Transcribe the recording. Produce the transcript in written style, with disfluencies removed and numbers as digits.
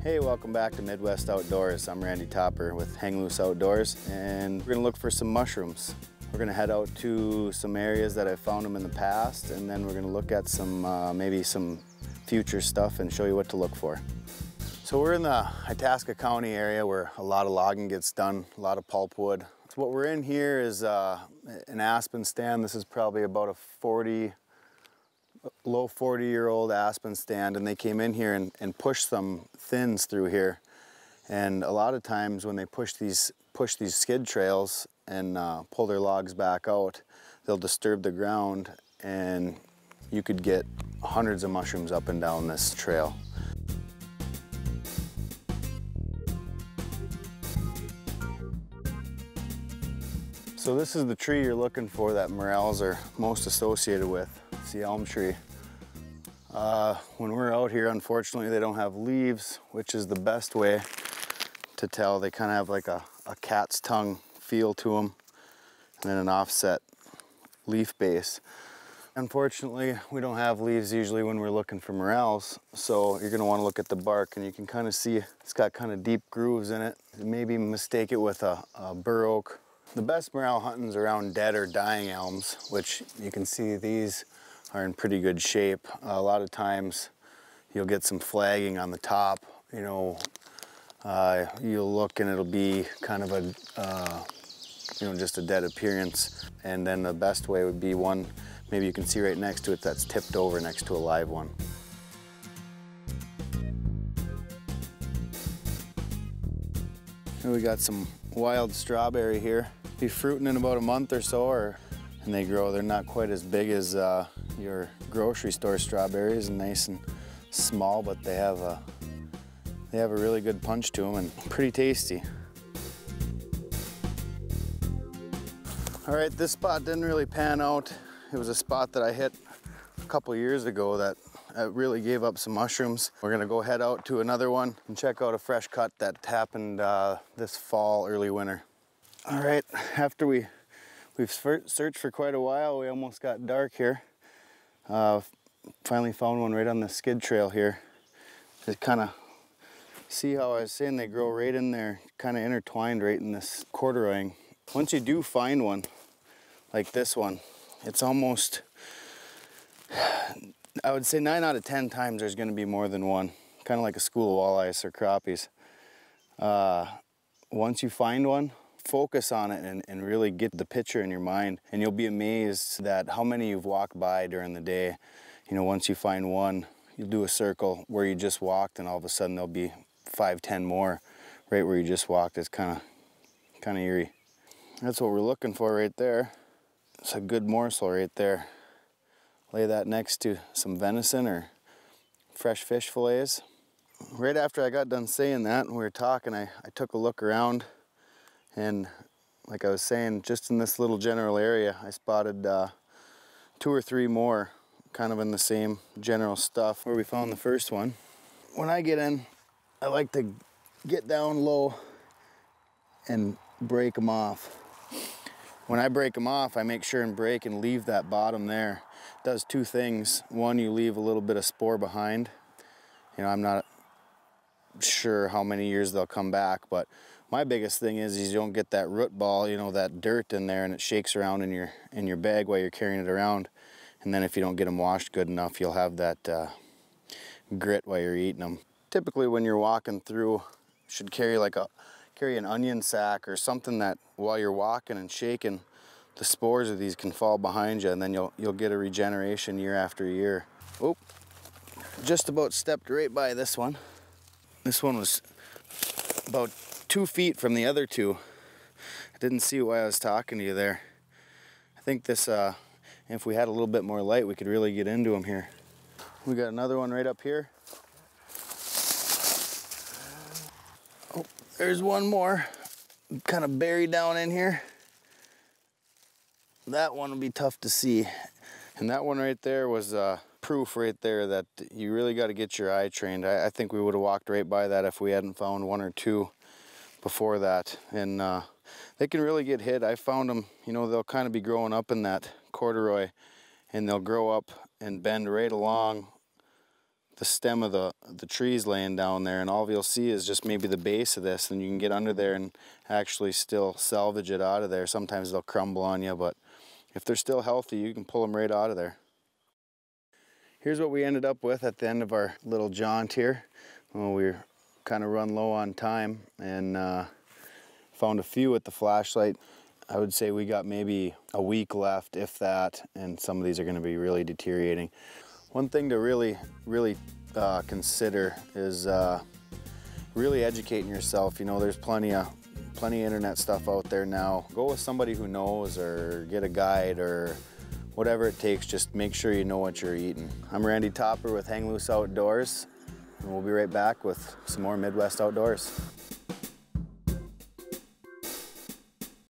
Hey, welcome back to Midwest Outdoors. I'm Randy Topper with Hang Loose Outdoors, and we're gonna look for some mushrooms. We're gonna head out to some areas that I've found them in the past, and then we're gonna look at some, maybe some future stuff and show you what to look for. So we're in the Itasca County area where a lot of logging gets done, a lot of pulpwood. So what we're in here is an Aspen Stand. This is probably about a low 40-year-old Aspen Stand, and they came in here and pushed some thins through here. And a lot of times when they push these skid trails and pull their logs back out, they'll disturb the ground, and you could get hundreds of mushrooms up and down this trail. So this is the tree you're looking for that morels are most associated with. It's the elm tree. When we're out here, unfortunately, they don't have leaves, which is the best way to tell. They kind of have like a cat's tongue feel to them, and then an offset leaf base. Unfortunately, we don't have leaves usually when we're looking for morels, so you're gonna wanna look at the bark, and you can kind of see it's got kind of deep grooves in it. Maybe mistake it with a bur oak. The best morel hunting's around dead or dying elms, which you can see these are in pretty good shape. A lot of times you'll get some flagging on the top. You know, you'll look and it'll be kind of a, just a dead appearance. And then the best way would be one, maybe you can see right next to it that's tipped over next to a live one. Here we got some wild strawberry here. Be fruiting in about a month or so, and they grow. They're not quite as big as your grocery store strawberries, and nice and small, but they have a really good punch to them and pretty tasty. All right, this spot didn't really pan out. It was a spot that I hit a couple years ago that really gave up some mushrooms. We're gonna go head out to another one and check out a fresh cut that happened this fall, early winter. All right, after we've searched for quite a while, we almost got dark here. Finally found one right on the skid trail here. Just kind of see how I was saying they grow right in there, kind of intertwined right in this corduroying. Once you do find one, like this one, it's almost, I would say 9 out of 10 times there's gonna be more than one. Kind of like a school of walleyes or crappies. Once you find one, focus on it and really get the picture in your mind, and you'll be amazed at how many you've walked by during the day. You know, once you find one, you'll do a circle where you just walked, and all of a sudden there'll be 5, 10 more right where you just walked. It's kind of eerie. That's what we're looking for right there. It's a good morsel right there. Lay that next to some venison or fresh fish fillets. Right after I got done saying that and we were talking, I took a look around, and like I was saying, just in this little general area, I spotted 2 or 3 more kind of in the same general stuff where we found the first one. When I get in, I like to get down low and break them off. When I break them off, I make sure and break and leave that bottom there. It does 2 things. One, you leave a little bit of spore behind. You know, I'm not sure how many years they'll come back, but my biggest thing is you don't get that root ball, you know, that dirt in there, and it shakes around in your bag while you're carrying it around. And then if you don't get them washed good enough, you'll have that grit while you're eating them. Typically when you're walking through, you should carry an onion sack or something that while you're walking and shaking, the spores of these can fall behind you, and then you'll get a regeneration year after year. Oh, just about stepped right by this one. This one was about 2 feet from the other 2. I didn't see why I was talking to you there. I think this, if we had a little bit more light, we could really get into them here. We got another one right up here. Oh, there's one more, kind of buried down in here. That one will be tough to see. And that one right there was proof right there that you really got to get your eye trained. I think we would have walked right by that if we hadn't found 1 or 2 before that. And they can really get hit. I found them, you know, they'll kind of be growing up in that corduroy, and they'll grow up and bend right along the stem of the trees laying down there, and all you'll see is just maybe the base of this, and you can get under there and actually still salvage it out of there. Sometimes they'll crumble on you, but if they're still healthy, you can pull them right out of there. Here's what we ended up with at the end of our little jaunt here. Well, we were kind of run low on time and found a few with the flashlight. I would say we got maybe a week left, if that, and some of these are going to be really deteriorating. One thing to really consider is really educating yourself. You know, there's plenty of internet stuff out there now. Go with somebody who knows, or get a guide, or whatever it takes. Just make sure you know what you're eating. I'm Randy Topper with Hang Loose Outdoors, and we'll be right back with some more Midwest Outdoors.